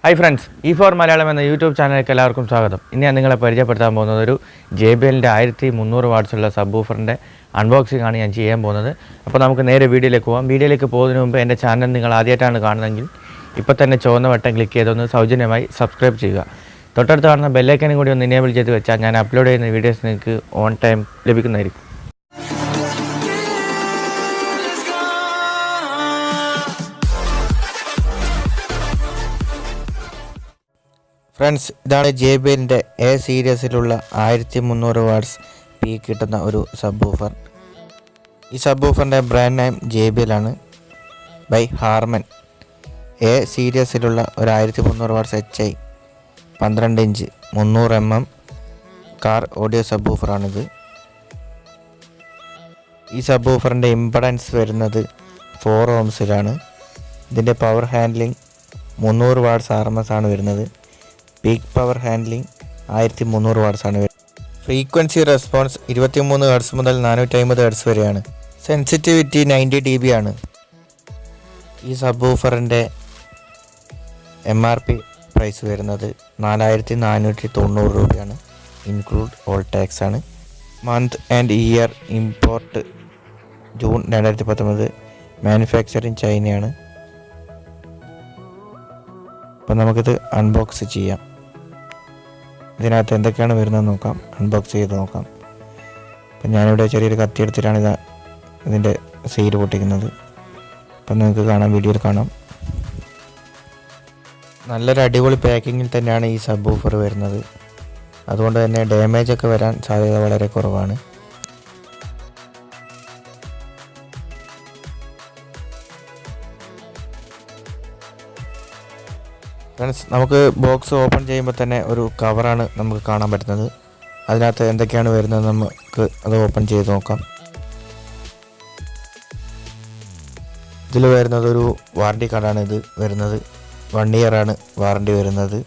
Hi friends, E4 Malayalam എന്ന YouTube ചാനലിലേക്ക് എല്ലാവർക്കും സ്വാഗതം. ഇന്ന് ഞാൻ നിങ്ങളെ പരിചയപ്പെടുത്താൻ പോകുന്നത് ഒരു JBLന്റെ 1300 വാട്ട്സുള്ള സബ്വൂഫറിന്റെ അൺബോക്സിംഗ് ആണ് ഞാൻ ചെയ്യാൻ പോകുന്നത്. അപ്പോൾ നമുക്ക് നേരെ വീഡിയോയിലേക്ക് പോകാം. വീഡിയോയിലേക്ക് പോകുന്നതിന് മുമ്പ് എൻ്റെ ചാനൽ നിങ്ങൾ ആദ്യമായിട്ടാണ് കാണുന്നതെങ്കിൽ ഇപ്പോൾ തന്നെ ചുവന്ന ബട്ടൺ ക്ലിക്ക് ചെയ്തൊന്ന് സൗജന്യമായി സബ്സ്ക്രൈബ് ചെയ്യുക. തൊട്ടടുത്ത് കാണുന്ന ബെൽ ഐക്കനും കൂടി ഒന്ന് എനേബിൾ ചെയ്ത് വെച്ചാൽ ഞാൻ അപ്ലോഡ് ചെയ്യുന്ന വീഡിയോസ് നിങ്ങൾക്ക് ഓൺ ടൈം ലഭിക്കുന്നതായിരിക്കും. ഫ്രണ്ട്സ്, ഇതാണ് JBLന്റെ എ സീരീസിലുള്ള 1300 വാട്ട്സ് പീക്ക് കിട്ടുന്ന ഒരു സബ്വൂഫർ. ഈ സബ്വൂഫറിൻ്റെ ബ്രാൻഡ് നെയിം JBL ആണ്, ബൈ ഹാർമൻ. എ സീരീസിലുള്ള ഒരു 1300 watts HI 12 inch 300 mm car audio സബ്വൂഫറാണിത്. ഈ സബ്വൂഫറിൻ്റെ ഇംപഡൻസ് വരുന്നത് 4 ohmസിലാണ്. ഇതിൻ്റെ പവർ ഹാൻഡ്ലിംഗ് 300 വാട്ട്സ് RMS ആണ് വരുന്നത്. പീക്ക് പവർ ഹാൻഡ്ലിംഗ് 1300 വാട്ട്സ് ആണ് വരുന്നത്. ഫ്രീക്വൻസി റെസ്പോൺസ് 23 ഹെർട്സ് മുതൽ 450 ഹെർട്സ് വരെയാണ്. സെൻസിറ്റിവിറ്റി 90 dB ആണ്. ഈ സബ്വൂഫറിൻ്റെ MRP പ്രൈസ് വരുന്നത് 4490 രൂപയാണ്. ഇൻക്ലൂഡ് ഓൾ ടാക്സ് ആണ്. Month and year import June 2019. Manufacturing ചൈനയാണ്. അപ്പോൾ നമുക്കിത് അൺബോക്സ് ചെയ്യാം. ഇതിനകത്ത് എന്തൊക്കെയാണ് വരുന്നത് നോക്കാം, അൺബോക്സ് ചെയ്ത് നോക്കാം. അപ്പം ഞാനിവിടെ ചെറിയൊരു കത്തി എടുത്തിട്ടാണ് ഇതിൻ്റെ സീൽ പൊട്ടിക്കുന്നത്. അപ്പം നിങ്ങൾക്ക് കാണാം, വീഡിയോയിൽ കാണാം. നല്ലൊരു അടിപൊളി പാക്കിങ്ങിൽ തന്നെയാണ് ഈ സബ്വൂഫർ വരുന്നത്. അതുകൊണ്ട് തന്നെ ഡാമേജ് ഒക്കെ വരാൻ സാധ്യത വളരെ കുറവാണ്. ഫ്രണ്ട്സ്, നമുക്ക് ബോക്സ് ഓപ്പൺ ചെയ്യുമ്പോൾ തന്നെ ഒരു കവറാണ് നമുക്ക് കാണാൻ പറ്റുന്നത്. അതിനകത്ത് എന്തൊക്കെയാണ് വരുന്നത് നമുക്ക് അത് ഓപ്പൺ ചെയ്ത് നോക്കാം. ഇതിൽ വരുന്നത് ഒരു വാറണ്ടി കാർഡാണ്. ഇത് വരുന്നത് 1 year ആണ് വാറണ്ടി വരുന്നത്.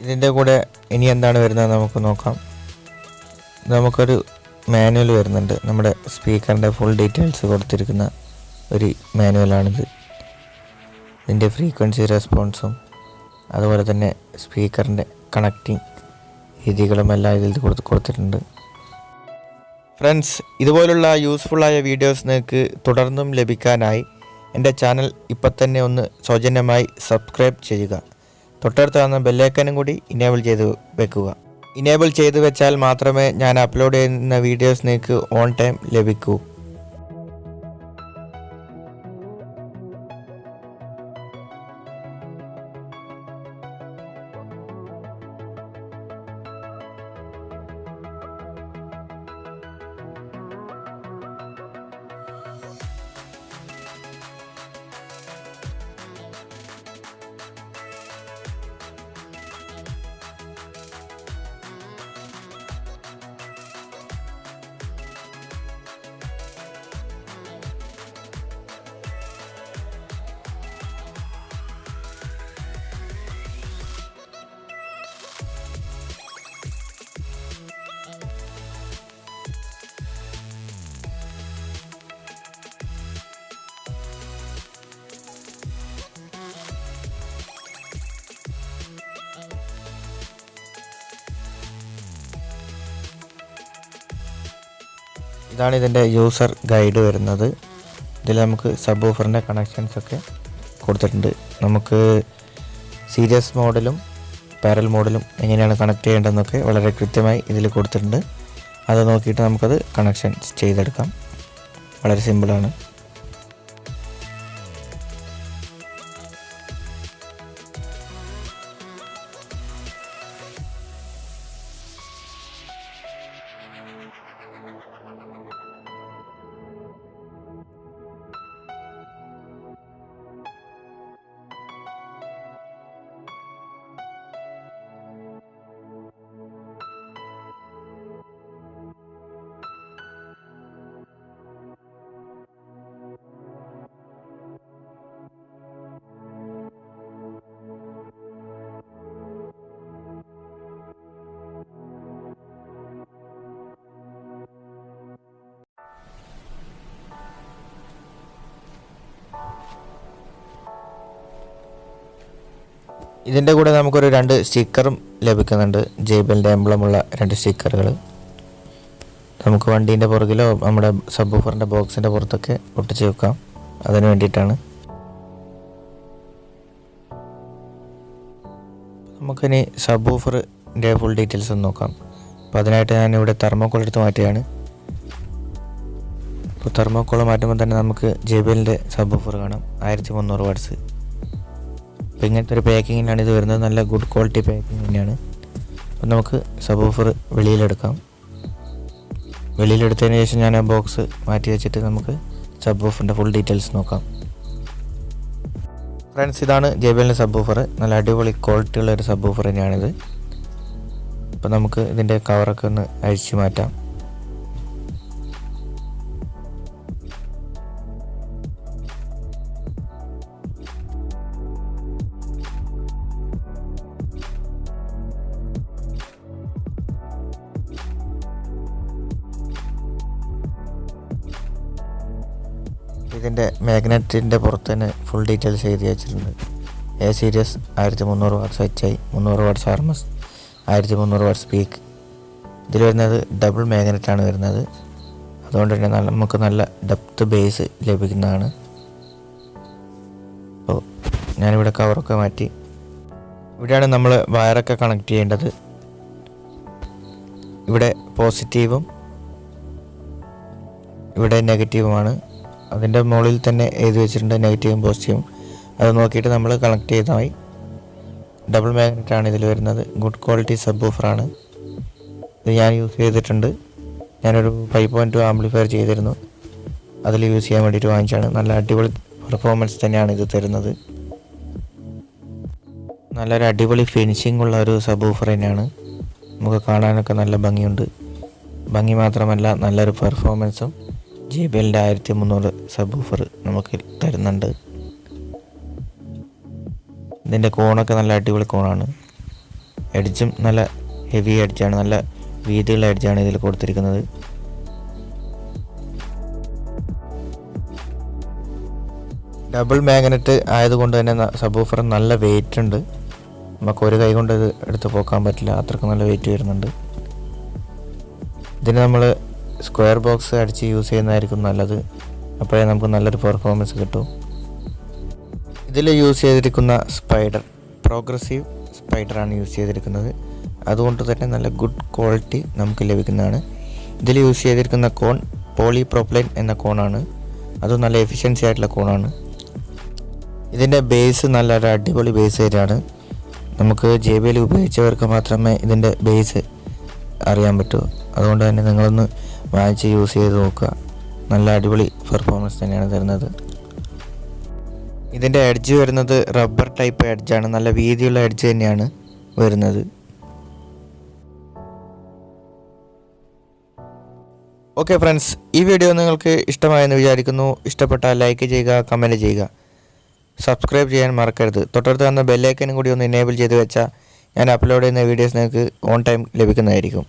ഇതിൻ്റെ കൂടെ ഇനി എന്താണ് വരുന്നത് നമുക്ക് നോക്കാം. നമുക്കൊരു മാനുവൽ വരുന്നുണ്ട്. നമ്മുടെ സ്പീക്കറിൻ്റെ ഫുൾ ഡീറ്റെയിൽസ് കൊടുത്തിരിക്കുന്ന ഒരു മാനുവലാണിത്. ഇതിൻ്റെ ഫ്രീക്വൻസി റെസ്പോൺസും അതുപോലെ തന്നെ സ്പീക്കറിൻ്റെ കണക്റ്റിംഗ് രീതികളും എല്ലാം ഇതിൽ കൊടുത്തിട്ടുണ്ട്. ഫ്രണ്ട്സ്, ഇതുപോലുള്ള യൂസ്ഫുള്ളായ വീഡിയോസ് നിങ്ങൾക്ക് തുടർന്നും ലഭിക്കാനായി എൻ്റെ ചാനൽ ഇപ്പം തന്നെ ഒന്ന് സൗജന്യമായി സബ്സ്ക്രൈബ് ചെയ്യുക. തൊട്ടടുത്ത് കാണുന്ന ബെല്ലൈക്കനും കൂടി ഇനേബിൾ ചെയ്ത് വെക്കുക. ഇനേബിൾ ചെയ്ത് വെച്ചാൽ മാത്രമേ ഞാൻ അപ്ലോഡ് ചെയ്യുന്ന വീഡിയോസ് നിങ്ങൾക്ക് ഓൺ ടൈം ലഭിക്കൂ. ഇതാണ് ഇതിൻ്റെ യൂസർ ഗൈഡ് വരുന്നത്. ഇതിൽ നമുക്ക് സബ്വൂഫറിൻ്റെ കണക്ഷൻസൊക്കെ കൊടുത്തിട്ടുണ്ട്. നമുക്ക് സീരീസ് മോഡലും പാരൽ മോഡലും എങ്ങനെയാണ് കണക്ട് ചെയ്യേണ്ടതെന്നൊക്കെ വളരെ കൃത്യമായി ഇതിൽ കൊടുത്തിട്ടുണ്ട്. അത് നോക്കിയിട്ട് നമുക്കത് കണക്ഷൻ ചെയ്തെടുക്കാം. വളരെ സിമ്പിളാണ്. ഇതിൻ്റെ കൂടെ നമുക്കൊരു 2 സ്റ്റിക്കറും ലഭിക്കുന്നുണ്ട്. JBLൻ്റെ എംബ്ലമുള്ള 2 സ്റ്റിക്കറുകൾ. നമുക്ക് വണ്ടീൻ്റെ പുറകിലോ നമ്മുടെ സബ്വൂഫറിൻ്റെ ബോക്സിൻ്റെ പുറത്തൊക്കെ ഒട്ടിച്ച് വെക്കാം. അതിന് വേണ്ടിയിട്ടാണ്. നമുക്കിനി സബ്വൂഫറിൻ്റെ ഫുൾ ഡീറ്റെയിൽസ് ഒന്ന് നോക്കാം. അപ്പോൾ അതിനായിട്ട് ഞാനിവിടെ തെർമോക്കോൾ എടുത്ത് മാറ്റുകയാണ്. അപ്പോൾ തെർമോക്കോൾ മാറ്റുമ്പോൾ തന്നെ നമുക്ക് JBLൻ്റെ സബ്വൂഫർ കാണാം. 1300 വാട്ട്സ്. അപ്പോൾ ഇങ്ങനത്തെ ഒരു പാക്കിങ്ങിലാണ് ഇത് വരുന്നത്. നല്ല ഗുഡ് ക്വാളിറ്റി പാക്കിങ് തന്നെയാണ്. അപ്പോൾ നമുക്ക് സബ്വൂഫർ വെളിയിലെടുക്കാം. വെളിയിലെടുത്തതിന് ശേഷം ഞാൻ ആ ബോക്സ് മാറ്റി വെച്ചിട്ട് നമുക്ക് സബ്വൂഫറിൻ്റെ ഫുൾ ഡീറ്റെയിൽസ് നോക്കാം. ഫ്രണ്ട്സ്, ഇതാണ് JBLൻ്റെ സബ്വൂഫർ. നല്ല അടിപൊളി ക്വാളിറ്റി ഉള്ള ഒരു സബ്വൂഫർ തന്നെയാണിത്. അപ്പോൾ നമുക്ക് ഇതിൻ്റെ കവറൊക്കെ ഒന്ന് അഴിച്ചു മാറ്റാം. ഇതിൻ്റെ മാഗ്നറ്റിൻ്റെ പുറത്ത് തന്നെ ഫുൾ ഡീറ്റെയിൽസ് എഴുതി വെച്ചിട്ടുണ്ട്. A series 1300 watts HI, 300 watts RMS, 1300 watts peak. ഇതിൽ വരുന്നത് ഡബിൾ മാഗ്നറ്റാണ് വരുന്നത്. അതുകൊണ്ട് തന്നെ നമുക്ക് നല്ല ഡെപ്ത് ബേസ് ലഭിക്കുന്നതാണ്. അപ്പോൾ ഞാനിവിടെ കവറൊക്കെ മാറ്റി. ഇവിടെയാണ് നമ്മൾ വയറൊക്കെ കണക്ട് ചെയ്യേണ്ടത്. ഇവിടെ പോസിറ്റീവും ഇവിടെ നെഗറ്റീവുമാണ്. അതിൻ്റെ മുകളിൽ തന്നെ എഴുതി വെച്ചിട്ടുണ്ട് നെഗറ്റീവും പോസിറ്റീവും. അത് നോക്കിയിട്ട് നമ്മൾ കണക്ട് ചെയ്താൽ മതി. ഡബിൾ മാഗ്നറ്റാണ് ഇതിൽ വരുന്നത്. ഗുഡ് ക്വാളിറ്റി സബ്വൂഫറാണ് ഇത്. ഞാൻ യൂസ് ചെയ്തിട്ടുണ്ട്. ഞാനൊരു 5.2 ആംപ്ലിഫയർ ചെയ്തിരുന്നു. അതിൽ യൂസ് ചെയ്യാൻ വേണ്ടിയിട്ട് വാങ്ങിച്ചാണ്. നല്ല അടിപൊളി പെർഫോമൻസ് തന്നെയാണ് ഇത് തരുന്നത്. നല്ലൊരു അടിപൊളി ഫിനിഷിംഗ് ഉള്ള ഒരു സബ്വൂഫർ തന്നെയാണ്. നമുക്ക് കാണാനൊക്കെ നല്ല ഭംഗിയുണ്ട്. ഭംഗി മാത്രമല്ല, നല്ലൊരു പെർഫോമൻസും JBLൻ്റെ 1300 സബ്വൂഫർ നമുക്ക് തരുന്നുണ്ട്. ഇതിൻ്റെ കോണൊക്കെ നല്ല അടിപൊളി കോണാണ്. എഡ്ജും നല്ല ഹെവി എഡ്ജാണ്. നല്ല വീതിയുള്ള എഡ്ജാണ് ഇതിൽ കൊടുത്തിരിക്കുന്നത്. ഡബിൾ മാഗ്നറ്റ് ആയതുകൊണ്ട് തന്നെ സബ്വൂഫർ നല്ല വെയിറ്റ് ഉണ്ട്. നമുക്ക് ഒരു കൈ കൊണ്ട് ഇത് എടുത്ത് പോക്കാൻ പറ്റില്ല. അത്രയ്ക്ക് നല്ല വെയിറ്റ് വരുന്നുണ്ട്. ഇതിന് നമ്മൾ സ്ക്വയർ ബോക്സ് അടിച്ച് യൂസ് ചെയ്യുന്നതായിരിക്കും നല്ലത്. അപ്പോഴേ നമുക്ക് നല്ലൊരു പെർഫോമൻസ് കിട്ടും. ഇതിൽ യൂസ് ചെയ്തിരിക്കുന്ന സ്പൈഡർ പ്രോഗ്രസീവ് സ്പൈഡറാണ് യൂസ് ചെയ്തിരിക്കുന്നത്. അതുകൊണ്ട് തന്നെ നല്ല ഗുഡ് ക്വാളിറ്റി നമുക്ക് ലഭിക്കുന്നതാണ്. ഇതിൽ യൂസ് ചെയ്തിരിക്കുന്ന കോൺ പോളിപ്രോപ്ലൈൻ എന്ന കോണാണ്. അത് നല്ല എഫിഷ്യൻസി ആയിട്ടുള്ള കോണാണ്. ഇതിൻ്റെ ബേസ് നല്ലൊരു അടിപൊളി ബേസ് തന്നെയാണ്. നമുക്ക് JBL ഉപയോഗിച്ചവർക്ക് മാത്രമേ ഇതിൻ്റെ ബേസ് അറിയാൻ പറ്റൂ. അതുകൊണ്ട് തന്നെ നിങ്ങളൊന്ന് വാങ്ങിച്ച് യൂസ് ചെയ്ത് നോക്കുക. നല്ല അടിപൊളി പെർഫോമൻസ് തന്നെയാണ് തരുന്നത്. ഇതിൻ്റെ എഡ്ജ് വരുന്നത് റബ്ബർ ടൈപ്പ് എഡ്ജാണ്. നല്ല വീതിയുള്ള എഡ്ജ് തന്നെയാണ് വരുന്നത്. ഓക്കെ ഫ്രണ്ട്സ്, ഈ വീഡിയോ നിങ്ങൾക്ക് ഇഷ്ടമായെന്ന് വിചാരിക്കുന്നു. ഇഷ്ടപ്പെട്ടാൽ ലൈക്ക് ചെയ്യുക, കമൻറ്റ് ചെയ്യുക, സബ്സ്ക്രൈബ് ചെയ്യാൻ മറക്കരുത്. തൊട്ടടുത്ത് വന്ന ബെല്ലൈക്കനും കൂടി ഒന്ന് എനേബിൾ ചെയ്ത് വെച്ചാൽ ഞാൻ അപ്ലോഡ് ചെയ്യുന്ന വീഡിയോസ് നിങ്ങൾക്ക് ഓൺ ടൈം ലഭിക്കുന്നതായിരിക്കും.